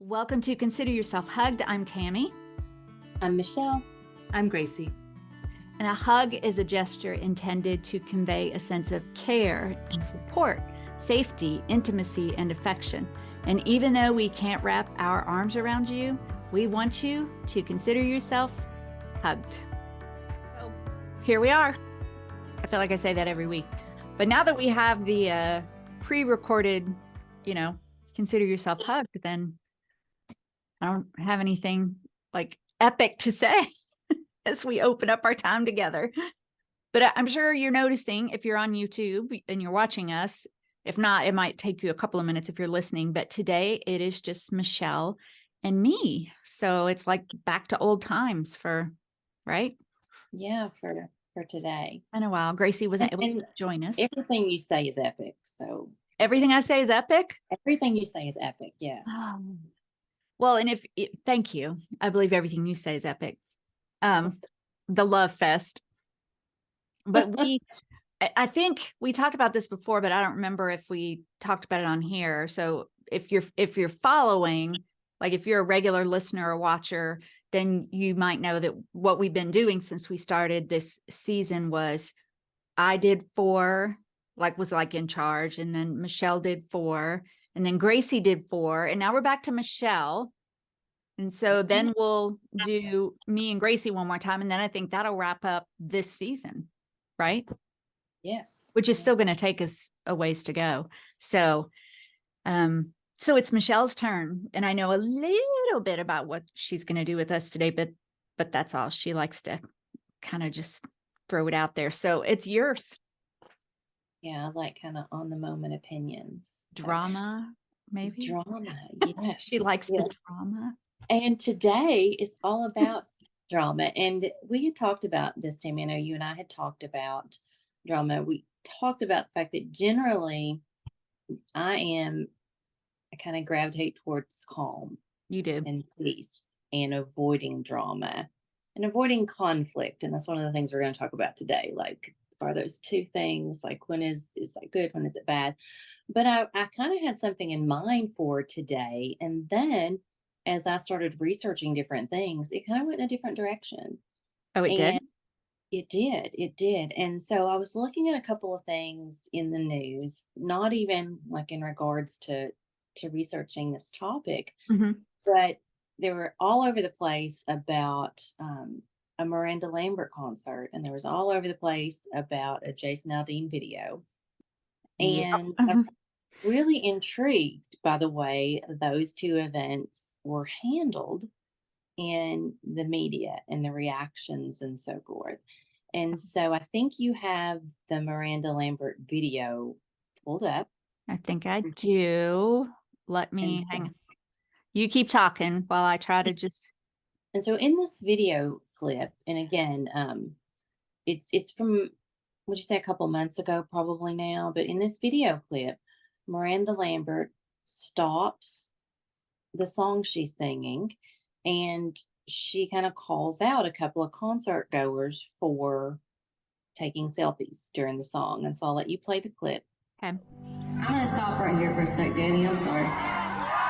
Welcome to Consider Yourself Hugged. I'm Tammy. I'm Michelle. I'm Gracie. And a hug is a gesture intended to convey a sense of care and support, safety, intimacy, and affection. And even though we can't wrap our arms around you, we want you to consider yourself hugged. So here we are. I feel like I say that every week. But now that we have the pre-recorded, consider yourself hugged, then I don't have anything like epic to say as we open up our time together. But I'm sure you're noticing if you're on YouTube and you're watching us. If not, it might take you a couple of minutes if you're listening. But today it is just Michelle and me. So it's like back to old times right? Yeah, for today. In a while. Gracie wasn't able to join us. Everything you say is epic. So everything I say is epic? Everything you say is epic, yes. Well, and thank you. I believe everything you say is epic. The love fest. But I think we talked about this before, but I don't remember if we talked about it on here. So if you're following, like if you're a regular listener or watcher, then you might know that what we've been doing since we started this season was I did 4, was in charge, and then Michelle did 4, and then Gracie did 4, and now we're back to Michelle. And so then we'll do me and Gracie one more time, and then I think that'll wrap up this season, right? Yes. Which is still going to take us a ways to go. So, so it's Michelle's turn, and I know a little bit about what she's going to do with us today, but that's all. She likes to kind of just throw it out there. So it's yours. Yeah, I like kind of on the moment opinions. Drama, maybe? Drama, yeah. She likes the drama. And today is all about drama. And we had talked about this, Tammy. I know you and I had talked about drama. We talked about the fact that generally I kind of gravitate towards calm. You do. And peace and avoiding drama and avoiding conflict. And that's one of the things we're going to talk about today. Like, are those two things, like when is that good, when is it bad? But I kind of had something in mind for today. And then as I started researching different things, it kind of went in a different direction. Oh, it did? It did. And so I was looking at a couple of things in the news, not even like in regards to researching this topic, but they were all over the place about a Miranda Lambert concert, and there was all over the place about a Jason Aldean video. And I'm really intrigued by the way those two events were handled in the media and the reactions and so forth. And so I think you have the Miranda Lambert video pulled up. I think I do. Let me hang on. You keep talking while I try to just. And so in this video clip, and again, it's from, would you say, a couple months ago, probably now, but in this video clip, Miranda Lambert stops the song she's singing, and she kind of calls out a couple of concert goers for taking selfies during the song. And so I'll let you play the clip. Okay. I'm going to stop right here for a sec, Danny. I'm sorry.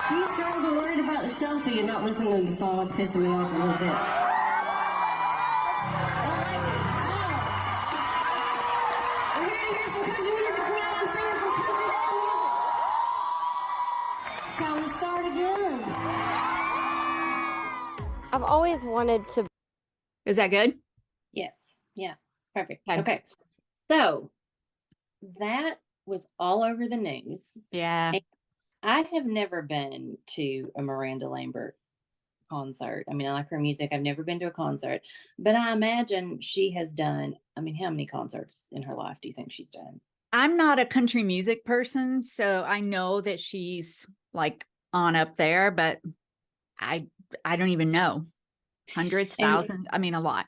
These girls are worried about their selfie and not listening to the song. It's pissing me off a little bit. We're here to hear some country music tonight. I'm singing some country music. Shall we start again? I've always wanted to. Is that good? Yes. Yeah. Perfect. Okay. So that was all over the news. Yeah. And I have never been to a Miranda Lambert concert. I mean, I like her music. I've never been to a concert, but I imagine she has done, how many concerts in her life do you think she's done? I'm not a country music person, so I know that she's like on up there, but I don't even know. Hundreds, thousands, a lot.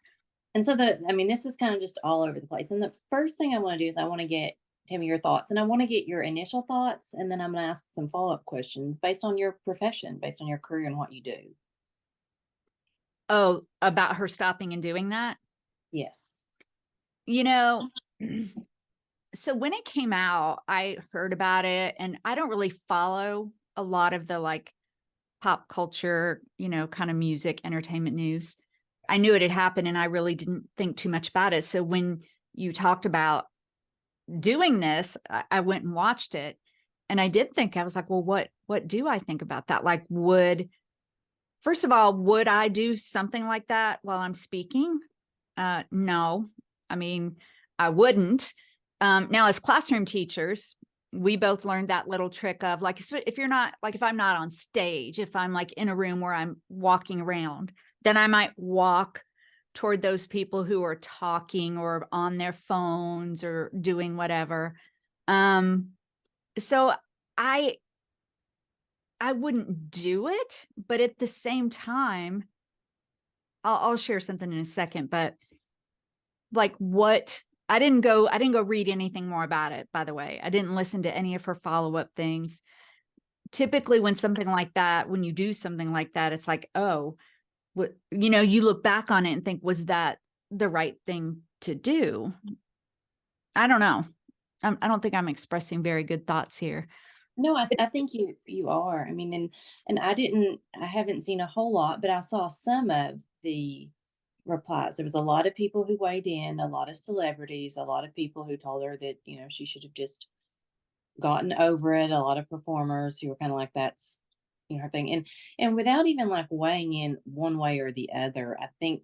And so this is kind of just all over the place. And the first thing I want to do is I want to get, Tammy, your thoughts, and I want to get your initial thoughts, and then I'm going to ask some follow-up questions based on your profession, based on your career and what you do. Oh, about her stopping and doing that? Yes. So when it came out, I heard about it, and I don't really follow a lot of the pop culture, kind of music, entertainment news. I knew it had happened and I really didn't think too much about it. So when you talked about doing this, I went and watched it, and I did think, I was like, well, what do I think about that? Like, first of all, would I do something like that while I'm speaking? No, I mean, I wouldn't. Now, as classroom teachers, we both learned that little trick of, like, if you're not, like, if I'm not on stage, if I'm like in a room where I'm walking around, then I might walk toward those people who are talking or on their phones or doing whatever. So I wouldn't do it, but at the same time, I'll share something in a second, but like, I didn't go read anything more about it, by the way. I didn't listen to any of her follow-up things. Typically when you do something like that, it's like, oh, you look back on it and think, was that the right thing to do? I don't know. I don't think I'm expressing very good thoughts here. No, I think you are. I mean, and I haven't seen a whole lot, but I saw some of the replies. There was a lot of people who weighed in, a lot of celebrities, a lot of people who told her that, she should have just gotten over it. A lot of performers who were kind of like, that's, her thing. And without even like weighing in one way or the other, I think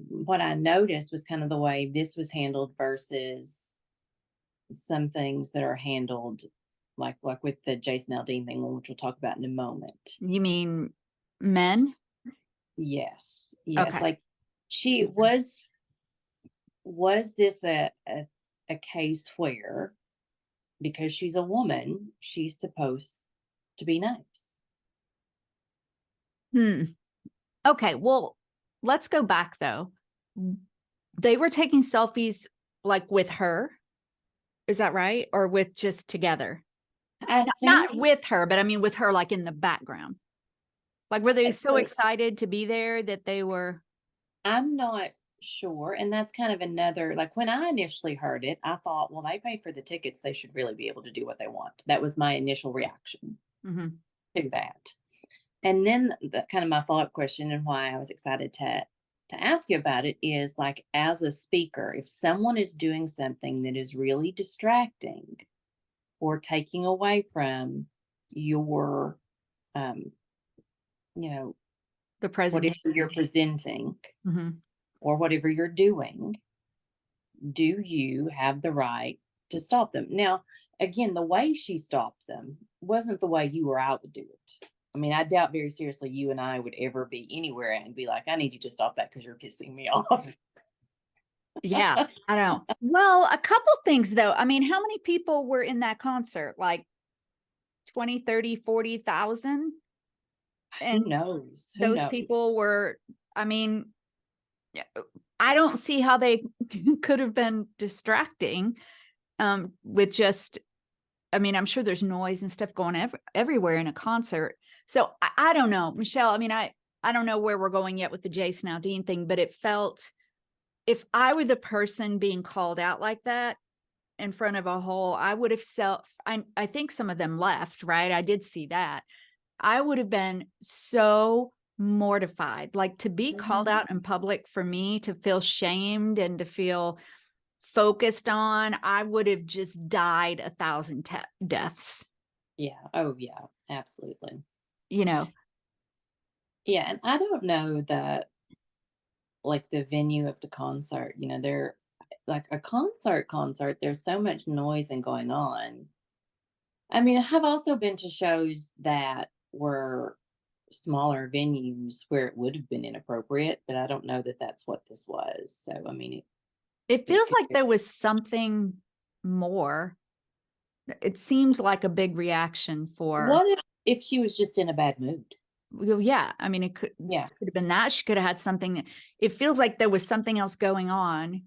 what I noticed was kind of the way this was handled versus some things that are handled like with the Jason Aldean thing, which we'll talk about in a moment. You mean men? Yes. Okay. Like, she was this a case where, because she's a woman, she's supposed to be nice? Okay, well, let's go back though. They were taking selfies like with her. Is that right? Or with just together? Not with her, but I mean with her like in the background. Like, were they so excited to be there that they were? I'm not sure. And that's kind of another, like, when I initially heard it, I thought, well, they paid for the tickets. They should really be able to do what they want. That was my initial reaction to that. And then the kind of my follow-up question and why I was excited to ask you about it is, like, as a speaker, if someone is doing something that is really distracting or taking away from your, The presentation whatever you're presenting or whatever you're doing, do you have the right to stop them? Now, again, the way she stopped them wasn't the way you or I would do it. I mean, I doubt very seriously you and I would ever be anywhere and be like, I need you to stop that because you're pissing me off. Yeah, I don't. Well, a couple things though. I mean, how many people were in that concert? Like 20, 30, 40,000? And who knows? those people were, I mean, I don't see how they could have been distracting with just, I mean, I'm sure there's noise and stuff going everywhere in a concert. So I don't know, Michelle. I mean, I don't know where we're going yet with the Jason Aldean thing, but it felt, if I were the person being called out like that in front of a whole, I would have I think some of them left, right? I did see that. I would have been so mortified, like, to be called out in public, for me to feel shamed and to feel focused on, I would have just died 1,000 deaths. Yeah. Oh, yeah, absolutely. Yeah. And I don't know that, like, the venue of the concert, they're like a concert, there's so much noise and going on. I mean, I have also been to shows that were smaller venues where it would have been inappropriate, but I don't know that that's what this was. So, I mean, It feels like there was something more. It seems like a big reaction for. What if she was just in a bad mood? Well, yeah, I mean, it could have been that. She could have had something. It feels like there was something else going on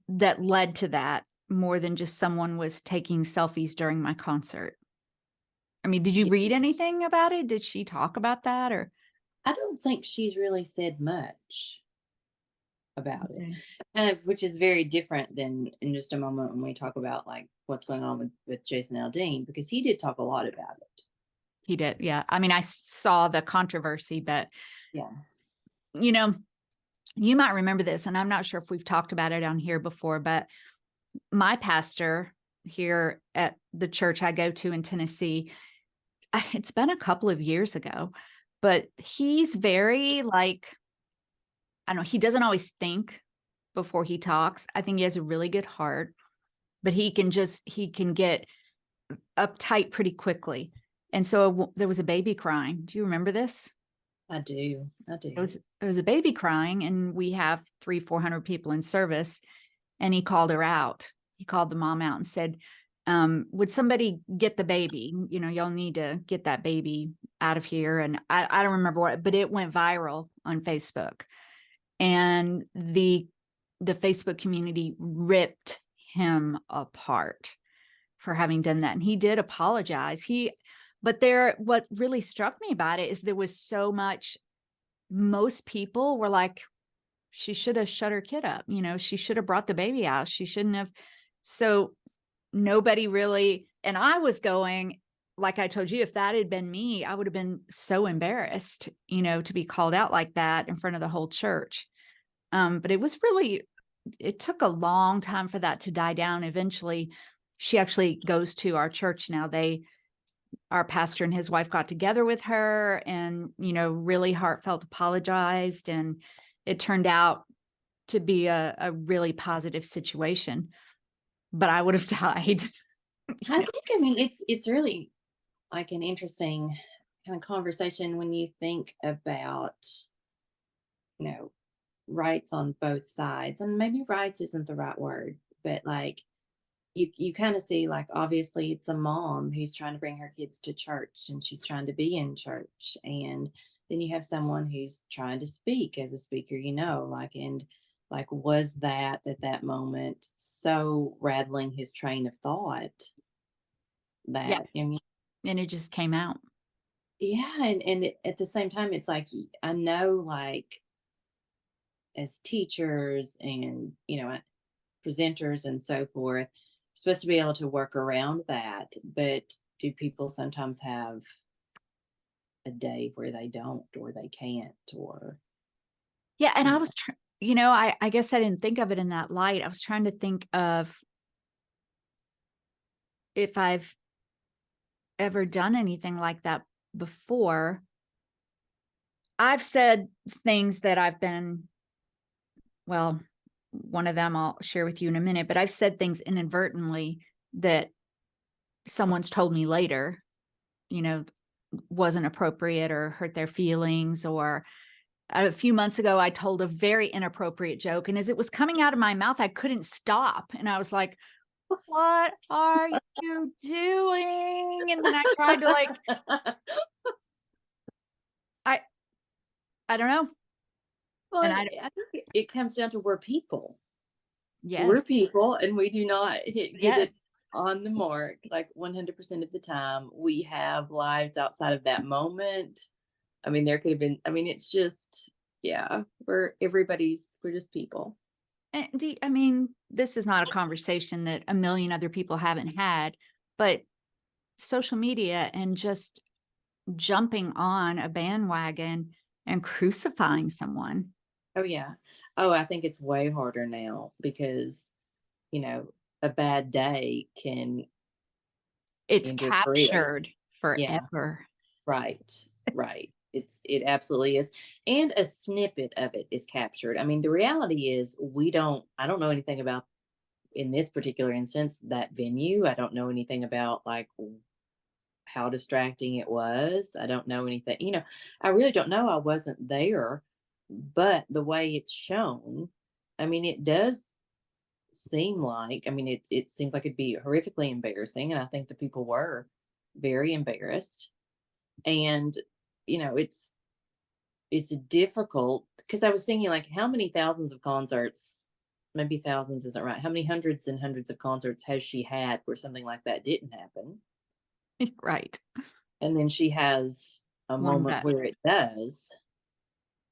that led to that, more than just someone was taking selfies during my concert. I mean, did you read anything about it? Did she talk about that? Or I don't think she's really said much about it, kind of, which is very different than in just a moment when we talk about, like, what's going on with Jason Aldean, because he did talk a lot about it. He did. Yeah. I mean, I saw the controversy, but Yeah. you know, you might remember this, and I'm not sure if we've talked about it on here before, but my pastor here at the church I go to in Tennessee, it's been a couple of years ago, but he's very like, I don't know, he doesn't always think before he talks. I think he has a really good heart, but he can get uptight pretty quickly. And so there was a baby crying. Do you remember this? I do. There was a baby crying, and we have 300-400 people in service. And he called her out. He called the mom out and said, would somebody get the baby? You know, y'all need to get that baby out of here. And I don't remember what, but it went viral on Facebook. And the Facebook community ripped him apart for having done that. And he did apologize. What really struck me about it is there was so much, most people were like, she should have shut her kid up. You know, she should have brought the baby out. She shouldn't have. So nobody really, and I was going, like I told you, if that had been me, I would have been so embarrassed, you know, to be called out like that in front of the whole church. But it took a long time for that to die down. Eventually, she actually goes to our church now. Our pastor and his wife got together with her and, you know, really heartfelt apologized. And it turned out to be a really positive situation. But I would have died. I mean, it's really like an interesting kind of conversation when you think about, you know, rights on both sides. And maybe rights isn't the right word, but like you kind of see, like, obviously it's a mom who's trying to bring her kids to church and she's trying to be in church. And then you have someone who's trying to speak as a speaker, you know, like, and like, was that at that moment so rattling his train of thought that, Yeah. I mean, And it just came out. yeah. And at the same time, it's like, I know, like, as teachers and, you know, presenters and so forth, supposed to be able to work around that, but do people sometimes have a day where they don't, or they can't, or Yeah. And you I know. was, you know, I guess I didn't think of it in that light. I was trying to think of if I've ever done anything like that before. I've said things that well, one of them I'll share with you in a minute, but I've said things inadvertently that someone's told me later, you know, wasn't appropriate or hurt their feelings. Or a few months ago, I told a very inappropriate joke. And as it was coming out of my mouth, I couldn't stop. And I was like, what are you doing? And then I tried to I don't know. Well, And I think it comes down to we're people. We're yes, people, and we do not get it yes. on the mark like 100% of the time. We have lives outside of that moment. I mean, there could have been, I mean, it's just, yeah, we're just people. And I mean, this is not a conversation that a million other people haven't had, but social media and just jumping on a bandwagon and crucifying someone. Oh, yeah. Oh, I think it's way harder now because, you know, a bad day can It's end your career. captured Yeah, forever. right, right. It absolutely is. And a snippet of it is captured. I mean, the reality is I don't know anything about, in this particular instance, that venue. I don't know anything about like how distracting it was. I don't know anything, you know, I really don't know. I wasn't there, but the way it's shown, I mean, it does seem like, I mean, it seems like it'd be horrifically embarrassing. And I think the people were very embarrassed. And, you know, it's difficult because I was thinking, like, how many thousands of concerts, maybe thousands isn't right. How many hundreds and hundreds of concerts has she had where something like that didn't happen? Right. And then she has a One moment bet. where it does,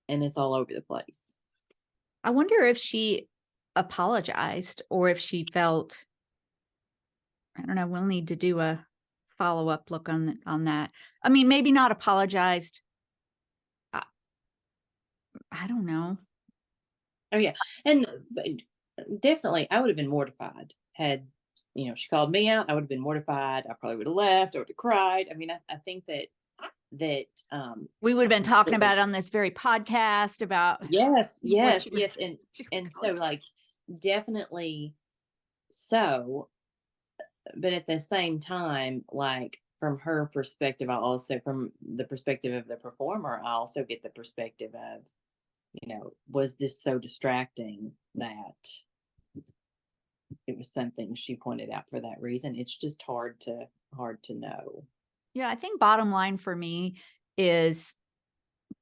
and it's all over the place. I wonder if she apologized or if she felt I don't know. We'll need to do a follow-up look on that. I mean, maybe not apologized. I don't know. Oh yeah, and but definitely, I would have been mortified had she called me out. I would have been mortified. I probably would have left. I would have cried. I mean, I think that We would have been talking that- about it on this very podcast about yes, what yes, you yes, you were and so going- like definitely so, but at the same time, like from her perspective, I also from the perspective of the performer, I also get the perspective of was this so distracting that it was something she pointed out for that reason? It's just hard to know. Yeah, I think bottom line for me is,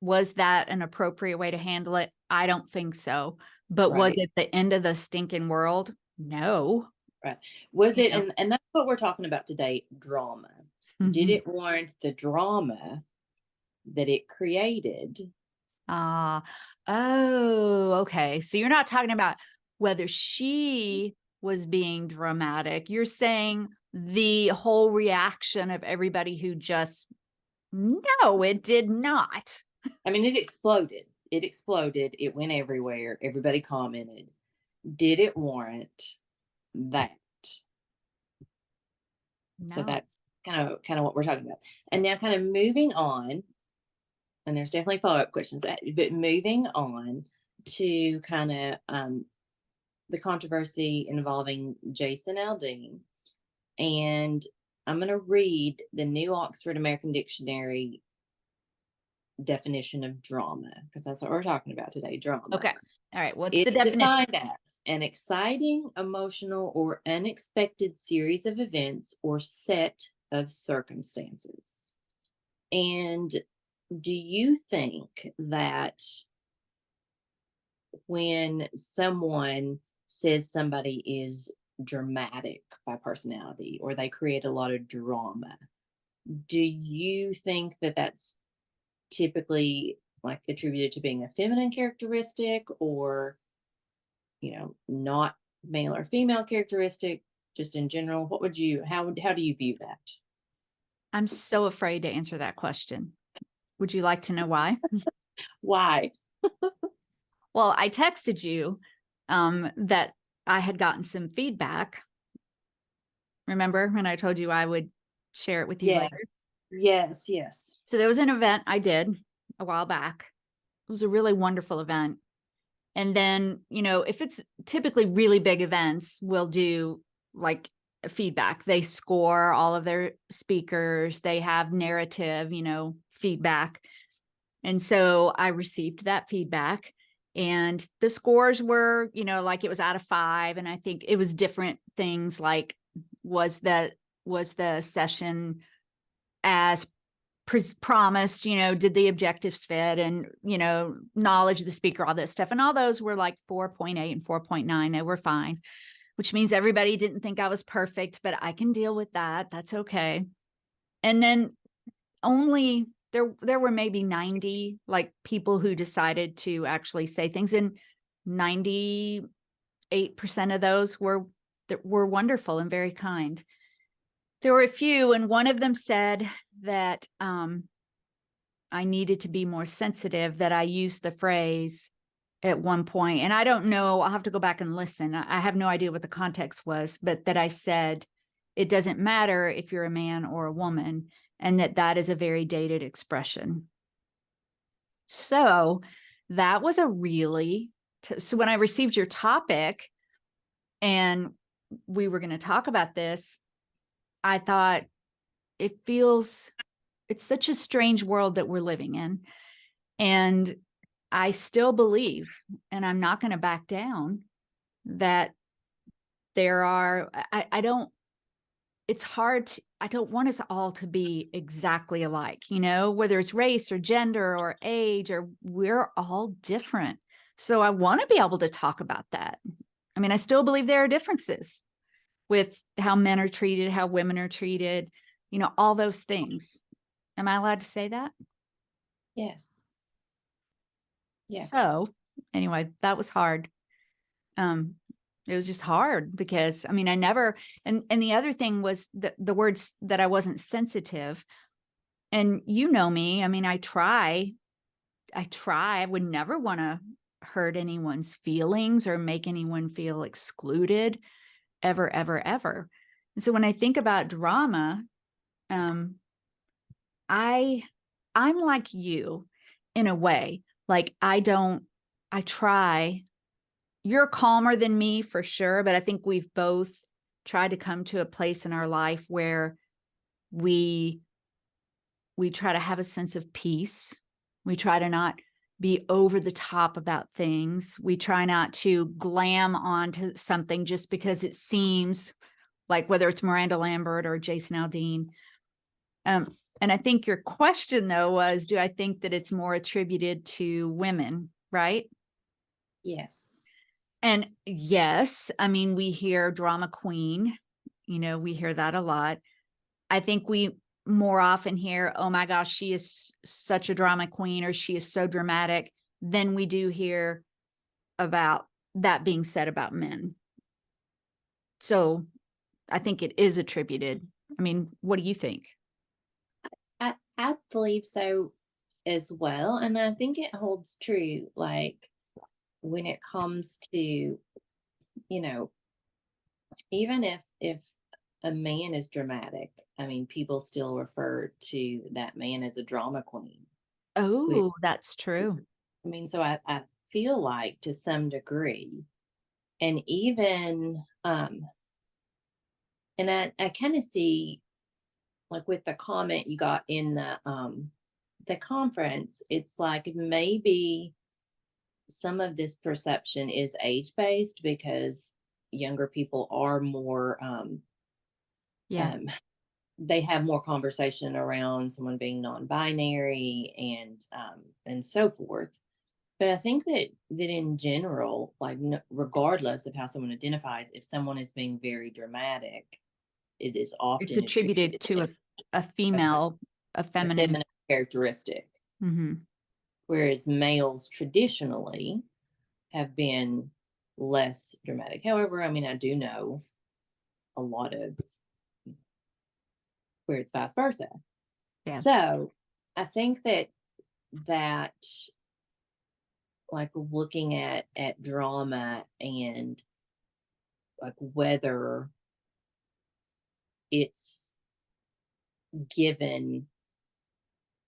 was that an appropriate way to handle it? I don't think so. But was Right. it the end of the stinking world? No. Right. Was You it, know? and that's what we're talking about today, drama. Did Mhm. it warrant the drama that it created? Ah, oh, okay. So you're not talking about whether she was being dramatic. You're saying the whole reaction of everybody who just, no, it did not. I mean, it exploded. It exploded. It went everywhere. Everybody commented. Did it warrant that? So No. that's kind of what we're talking about. And now kind of moving on, and there's definitely follow-up questions, but moving on to kind of the controversy involving Jason Aldean. And I'm going to read the New Oxford American Dictionary definition of drama, because that's what we're talking about today, drama. Okay. All right. What's the It's definition? defined as an exciting, emotional, or unexpected series of events or set of circumstances. And do you think that when someone says somebody is dramatic by personality or they create a lot of drama, do you think that that's typically like attributed to being a feminine characteristic, or not male or female characteristic, just in general? What would you how do you view that? I'm so afraid to answer that question. Would you like to know why? Why? Well, I texted you that I had gotten some feedback. Remember when I told you I would share it with you Yes, later? yes. So there was an event I did a while back. It was a really wonderful event. And then, if it's typically really big events, we'll do like feedback. They score all of their speakers, they have narrative, feedback. And so I received that feedback, and the scores were, like it was out of 5. And I think it was different things like, was the session as promised, did the objectives fit, and, knowledge of the speaker, all this stuff. And all those were like 4.8 and 4.9. They were fine, which means everybody didn't think I was perfect, but I can deal with that. That's okay. And then only there were maybe 90 like people who decided to actually say things, and 98% of those were wonderful and very kind. There were a few, and one of them said that I needed to be more sensitive, that I used the phrase at one point, and I don't know, I'll have to go back and listen. I have no idea what the context was, but that I said, it doesn't matter if you're a man or a woman, and that is a very dated expression. So that was a really, so when I received your topic and we were going to talk about this, I thought it's such a strange world that we're living in. And I still believe, and I'm not going to back down, that there are, I don't, it's hard. I don't want us all to be exactly alike, whether it's race or gender or age, or we're all different. So I want to be able to talk about that. I mean, I still believe there are differences with how men are treated, how women are treated, all those things. Am I allowed to say that? Yes. So anyway, that was hard. It was just hard because, I mean, I never, and the other thing was the words that I wasn't sensitive. And you know me, I mean, I would never want to hurt anyone's feelings or make anyone feel excluded ever, ever, ever. And so when I think about drama, I'm like you in a way. Like I try. You're calmer than me for sure, but I think we've both tried to come to a place in our life where we try to have a sense of peace. We try to not be over the top about things. We try not to glam onto something just because it seems like, whether it's Miranda Lambert or Jason Aldean. And I think your question though was, do I think that it's more attributed to women, right? Yes. And yes, I mean, we hear drama queen, we hear that a lot. I think we more often hear, oh my gosh, she is such a drama queen, or she is so dramatic, than we do hear about that being said about men. So I think it is attributed. I mean, what do you think? I believe so as well. And I think it holds true, like when it comes to, even if a man is dramatic, I mean, people still refer to that man as a drama queen. Oh, that's true. I mean, so I feel like to some degree, and even, and I kind of see, like with the comment you got in the conference, it's like maybe some of this perception is age based because younger people are more Yeah. they have more conversation around someone being non-binary and so forth. But I think that in general, like regardless of how someone identifies, if someone is being very dramatic, it is It's often attributed to a female, a a feminine. feminine characteristic. Mm-hmm. Whereas males traditionally have been less dramatic. However, I mean, I do know a lot of where it's vice versa. Yeah. So I think that like looking at drama and like whether it's given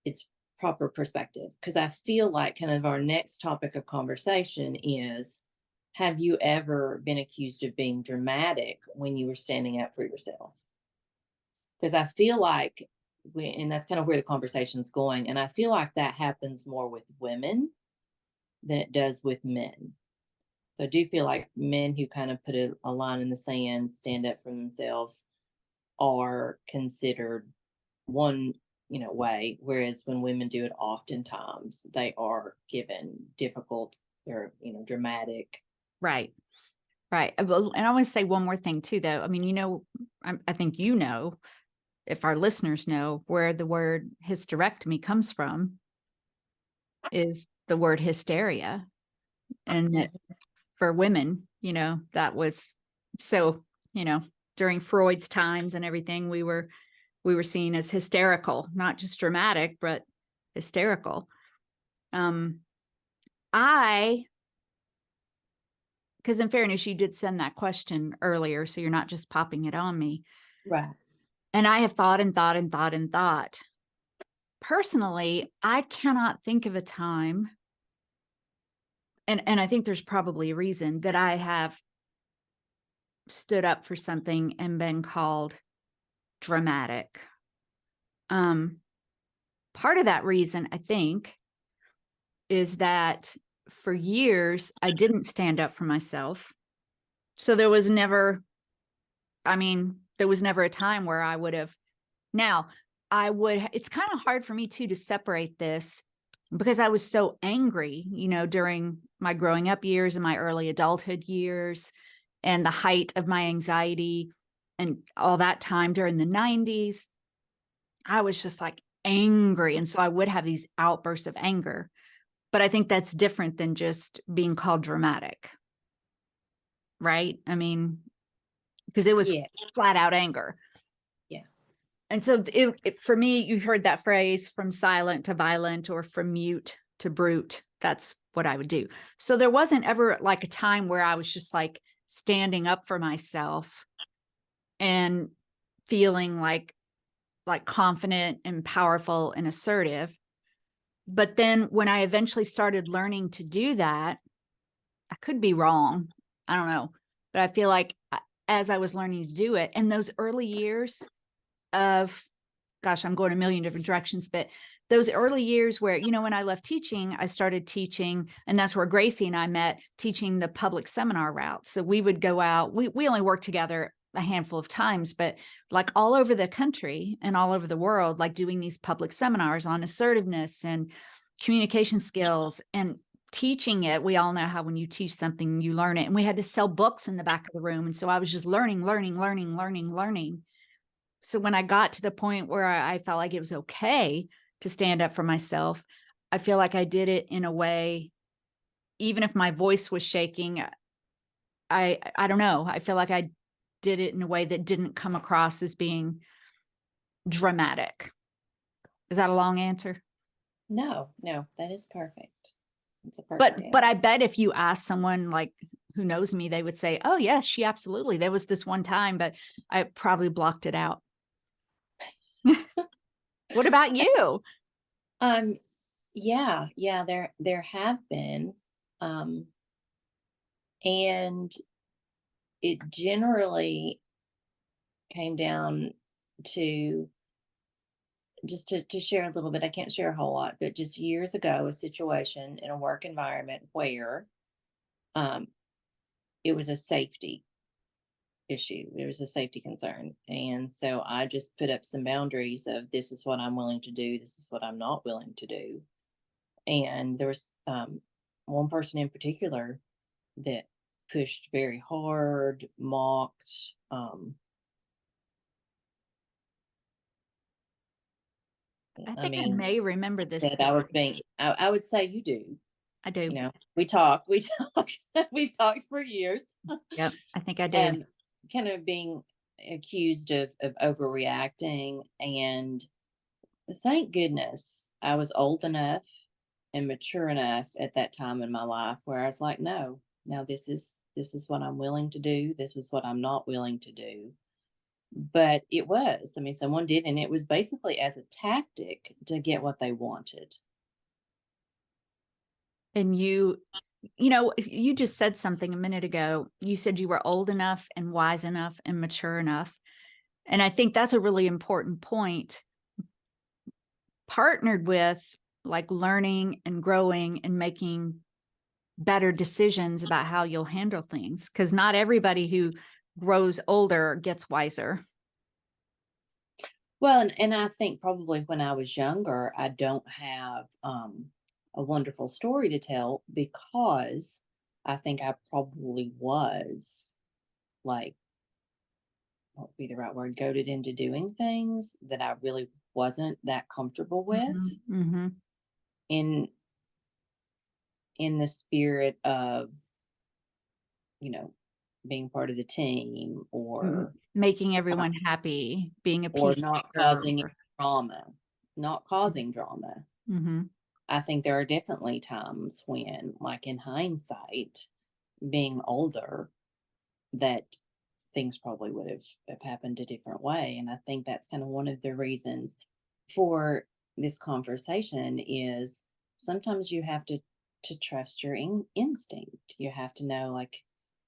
its proper perspective, because I feel like kind of our next topic of conversation is, have you ever been accused of being dramatic when you were standing up for yourself? Because I feel like and that's kind of where the conversation's going, and I feel like that happens more with women than it does with men. So I do feel like men who kind of put a line in the sand, stand up for themselves, are considered one way, whereas when women do it, oftentimes they are given difficult or dramatic. Right. Right. Well, and I want to say one more thing too, though. I mean, I think if our listeners know, where the word hysterectomy comes from is the word hysteria. And that for women, that was so, during Freud's times and everything, we were seen as hysterical, not just dramatic, but hysterical. Because in fairness, you did send that question earlier, so you're not just popping it on me. Right. And I have thought and thought and thought and thought. Personally, I cannot think of a time, and I think there's probably a reason, that I have stood up for something and been called dramatic. Part of that reason, I think, is that for years I didn't stand up for myself. So there was never a time where I would have. Now, it's kind of hard for me too to separate this, because I was so angry, during my growing up years and my early adulthood years and the height of my anxiety and all that time during the 90s. I was just like angry. And so I would have these outbursts of anger. But I think that's different than just being called dramatic. right? I mean, because it was Yeah. flat out anger. Yeah. And so for me, you've heard that phrase, from silent to violent, or from mute to brute. That's what I would do. So there wasn't ever like a time where I was just like standing up for myself and feeling like confident and powerful and assertive. But then when I eventually started learning to do that, I could be wrong, I don't know, but I feel like as I was learning to do it, in those early years of, gosh, I'm going a million different directions, but those early years where, you know, when I left teaching, I started teaching, and that's where Gracie and I met, teaching the public seminar route. So we would go out, we only worked together a handful of times, but like all over the country and all over the world, like doing these public seminars on assertiveness and communication skills and teaching it. We all know how when you teach something, you learn it. And we had to sell books in the back of the room. And so I was just learning. So when I got to the point where I felt like it was okay to stand up for myself, I feel like I did it in a way, even if my voice was shaking, I don't know. I feel like I did it in a way that didn't come across as being dramatic. Is that a long answer? No, that is perfect. It's a perfect But I answer. bet if you ask someone like who knows me, they would say, oh yes, she absolutely. There was this one time, but I probably blocked it out. What about you? Yeah, there have been, and it generally came down to, just to share a little bit. I can't share a whole lot, but just years ago, a situation in a work environment where um, it was a safety issue. There was a safety concern. And so I just put up some boundaries of, this is what I'm willing to do, this is what I'm not willing to do. And there was one person in particular that pushed very hard, mocked. I I think I mean, may remember this that I was story. being, I would say you do. I do. You know, we talk, we've talked for years. Yep, I think I do. And kind of being accused of overreacting. And thank goodness I was old enough and mature enough at that time in my life where I was like, no, now this is what I'm willing to do. This is what I'm not willing to do. But it was, I mean, someone did, and it was basically as a tactic to get what they wanted. And you know, you just said something a minute ago. You said you were old enough and wise enough and mature enough. And I think that's a really important point, partnered with like learning and growing and making better decisions about how you'll handle things. Because not everybody who grows older gets wiser. Well, and I think probably when I was younger, I don't have a wonderful story to tell, because I think I probably was, like, what would be the right word, goaded into doing things that I really wasn't that comfortable with, Mm-hmm. in the spirit of, you know, being part of the team, or Making everyone happy, being a or not peacemaker. causing drama, not causing drama. Mm-hmm. I think there are definitely times when, like in hindsight, being older, that things probably would have happened a different way. And I think that's kind of one of the reasons for this conversation is, sometimes you have to trust your instinct. You have to know, like,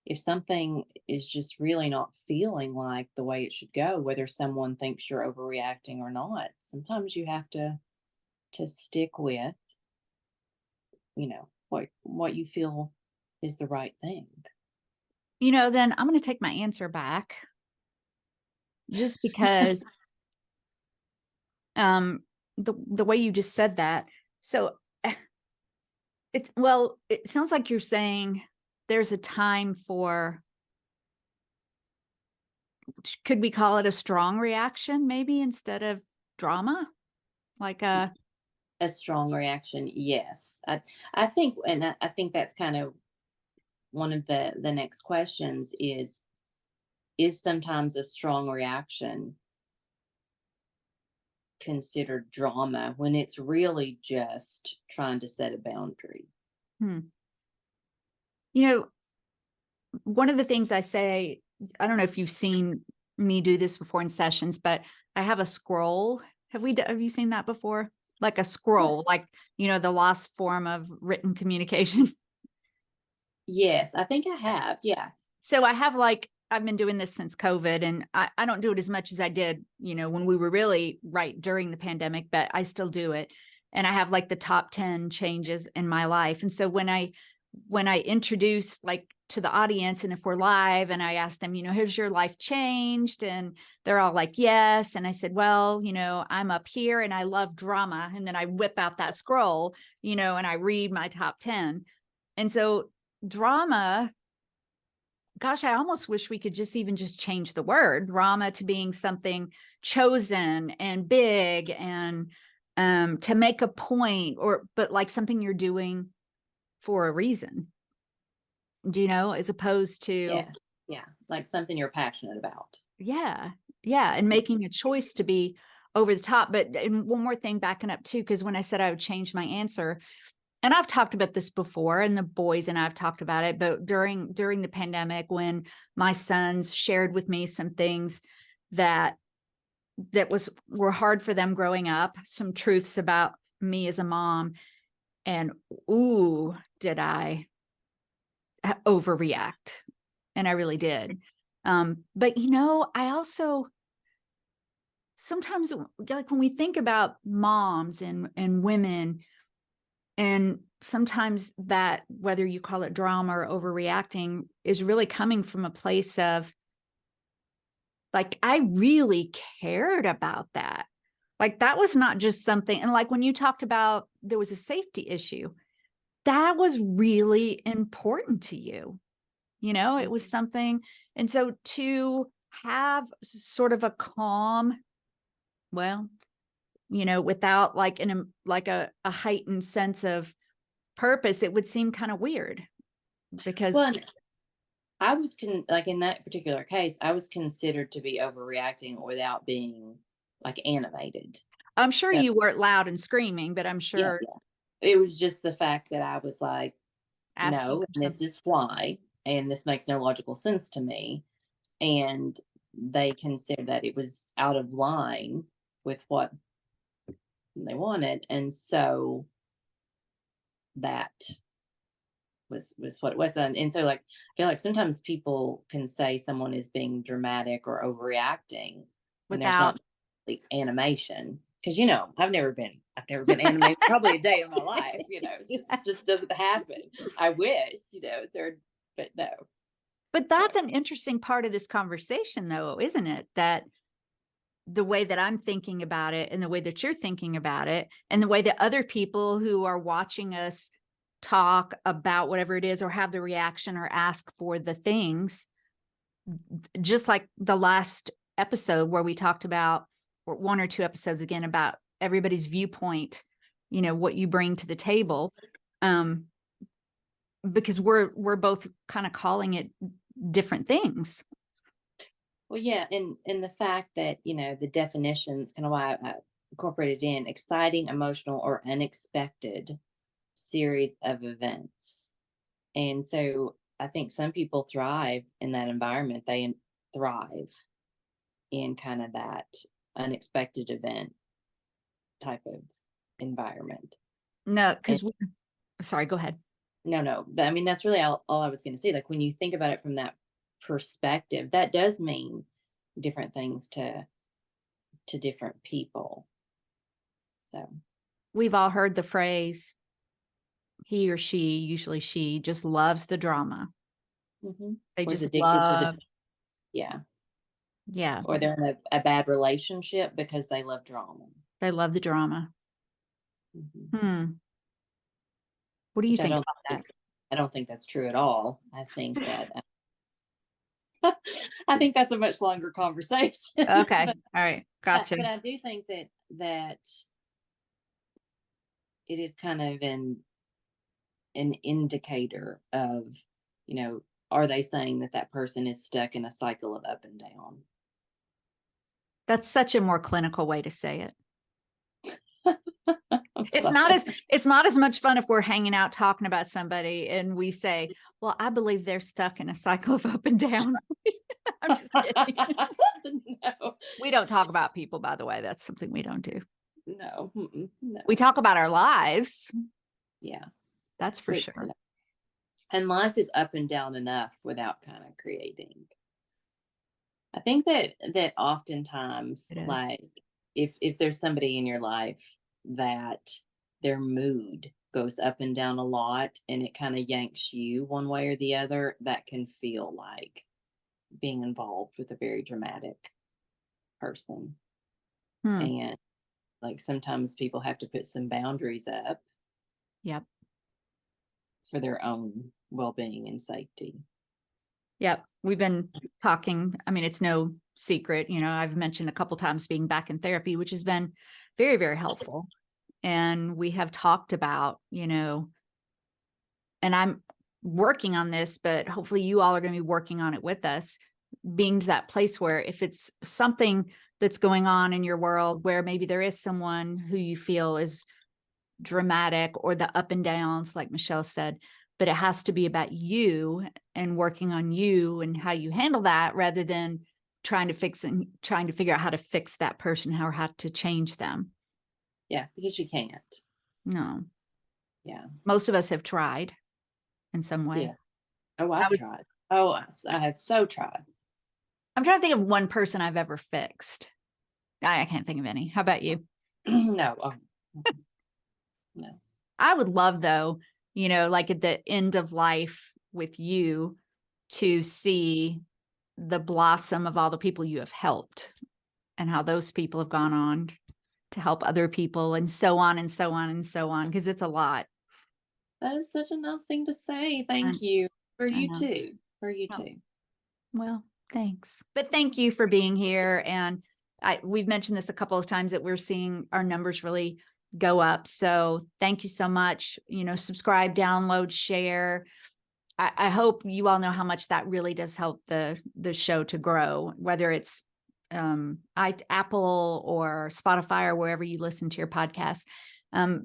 if something is just really not feeling like the way it should go, whether someone thinks you're overreacting or not, sometimes you have to stick with, you know, what you feel is the right thing. You know, then I'm going to take my answer back, just because the way you just said that. So it sounds like you're saying there's a time for, could we call it a strong reaction maybe instead of drama? Like A strong reaction, yes. I think, and I think that's kind of one of the next questions is sometimes a strong reaction considered drama when it's really just trying to set a boundary? Hmm. You know, one of the things I say, I don't know if you've seen me do this before in sessions, but I have a scroll. Have you seen that before? Like a scroll, like, the lost form of written communication. Yes, I think I have. Yeah. So I've been doing this since COVID, and I don't do it as much as I did, when we were really right during the pandemic, but I still do it. And I have like the top 10 changes in my life. And so when I introduce like to the audience, and if we're live and I ask them, has your life changed? And they're all like, yes. And I said, well, I'm up here and I love drama. And then I whip out that scroll, and I read my top 10. And so drama, gosh, I almost wish we could just change the word drama to being something chosen and big and to make a point, but like something you're doing for a reason, as opposed to, Yes. Yeah. Like something you're passionate about. yeah, and making a choice to be over the top. And one more thing backing up too, because when I said I would change my answer, and I've talked about this before, and the boys and I've talked about it, but during the pandemic, when my sons shared with me some things that were hard for them growing up, some truths about me as a mom, and ooh, did I overreact? And I really did. But I also sometimes, like, when we think about moms and women, and sometimes that, whether you call it drama or overreacting, is really coming from a place of like, I really cared about that. Like, that was not just something. And like when you talked about there was a safety issue, that was really important to you. It was something. And so to have sort of a calm, well, without like a heightened sense of purpose, it would seem kind of weird because Well, and I was like in that particular case, I was considered to be overreacting without being like animated. I'm sure So, you weren't loud and screaming, but I'm yeah, sure yeah. It was just the fact that I was like, asking no, for and this something. is why, and this makes no logical sense to me. And they considered that it was out of line with what they wanted. And so that was what it was. And so like I feel like sometimes people can say someone is being dramatic or overreacting when there's Without not like animation. Because I've never been animated probably a day in my life, it just doesn't happen. I wish, there, but no. But that's an interesting part of this conversation, though, isn't it? That the way that I'm thinking about it and the way that you're thinking about it and the way that other people who are watching us talk about whatever it is or have the reaction or ask for the things, just like the last episode where we talked about, or one or two episodes again, about everybody's viewpoint, what you bring to the table. Because we're both kind of calling it different things. Well, yeah, and the fact that, the definitions, kind of why I incorporated in exciting, emotional, or unexpected series of events. And so I think some people thrive in that environment. They thrive in kind of that unexpected event type of environment. No, And because sorry, go ahead. no, I mean, that's really all I was going to say. Like when you think about it from that perspective, that does mean different things to different people. So We've all heard the phrase, he or she, usually she, just loves the drama. They was just addicted to love, yeah, yeah, or they're in a bad relationship because they love drama. they love the drama. Mhm. What do you Which I think don't about that? I don't think that's true at all. I think that I think that's a much longer conversation. Okay. but All right. Gotcha. but I do think that it is kind of an indicator of are they saying that that person is stuck in a cycle of up and down? That's such a more clinical way to say it. I'm It's sorry. not as much fun if we're hanging out talking about somebody and we say, well, I believe they're stuck in a cycle of up and down. I'm just kidding. No, We don't talk about people, by the way. That's something we don't do. no, no. We talk about our lives. Yeah, That's for but, sure. and life is up and down enough without kind of creating. I think that oftentimes, It is. like, if there's somebody in your life that their mood goes up and down a lot and it kind of yanks you one way or the other, that can feel like being involved with a very dramatic person. Hmm. And like sometimes people have to put some boundaries up Yep. for their own well-being and safety. Yep. We've been talking. I mean, it's no secret. I've mentioned a couple times being back in therapy, which has been very, very helpful. And we have talked about, and I'm working on this, but hopefully you all are going to be working on it with us, being to that place where if it's something that's going on in your world where maybe there is someone who you feel is dramatic or the up and downs, like Michelle said, but it has to be about you and working on you and how you handle that rather than trying to figure out how to fix that person or how to change them. Yeah, because you can't. No. Yeah. Most of us have tried in some way. Yeah. Oh, I've tried. Oh, I have so tried. I'm trying to think of one person I've ever fixed. I can't think of any. How about you? No. No. I would love, though, like at the end of life with you, to see the blossom of all the people you have helped and how those people have gone on to help other people and so on and so on and so on, because it's a lot. That is such a nice thing to say. Thank you. For I you know. too. For you Oh. too. Well, thanks. But thank you for being here. And we've mentioned this a couple of times that we're seeing our numbers really go up. So thank you so much. Subscribe, download, share. I hope you all know how much that really does help the show to grow, whether it's Apple or Spotify or wherever you listen to your podcast.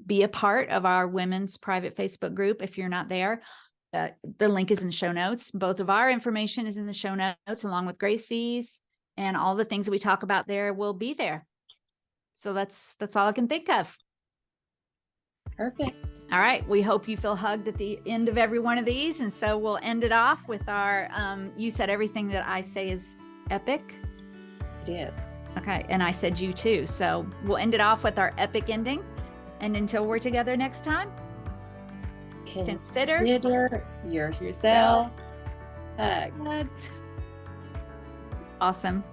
Be a part of our women's private Facebook group if you're not there. The link is in the show notes. Both of our information is in the show notes, along with Gracie's, and all the things that we talk about there will be there. So that's all I can think of. Perfect. All right. We hope you feel hugged at the end of every one of these. And so we'll end it off with our, you said everything that I say is epic. It is. Okay. And I said you too. So we'll end it off with our epic ending. And until we're together next time, consider yourself hugged. Awesome.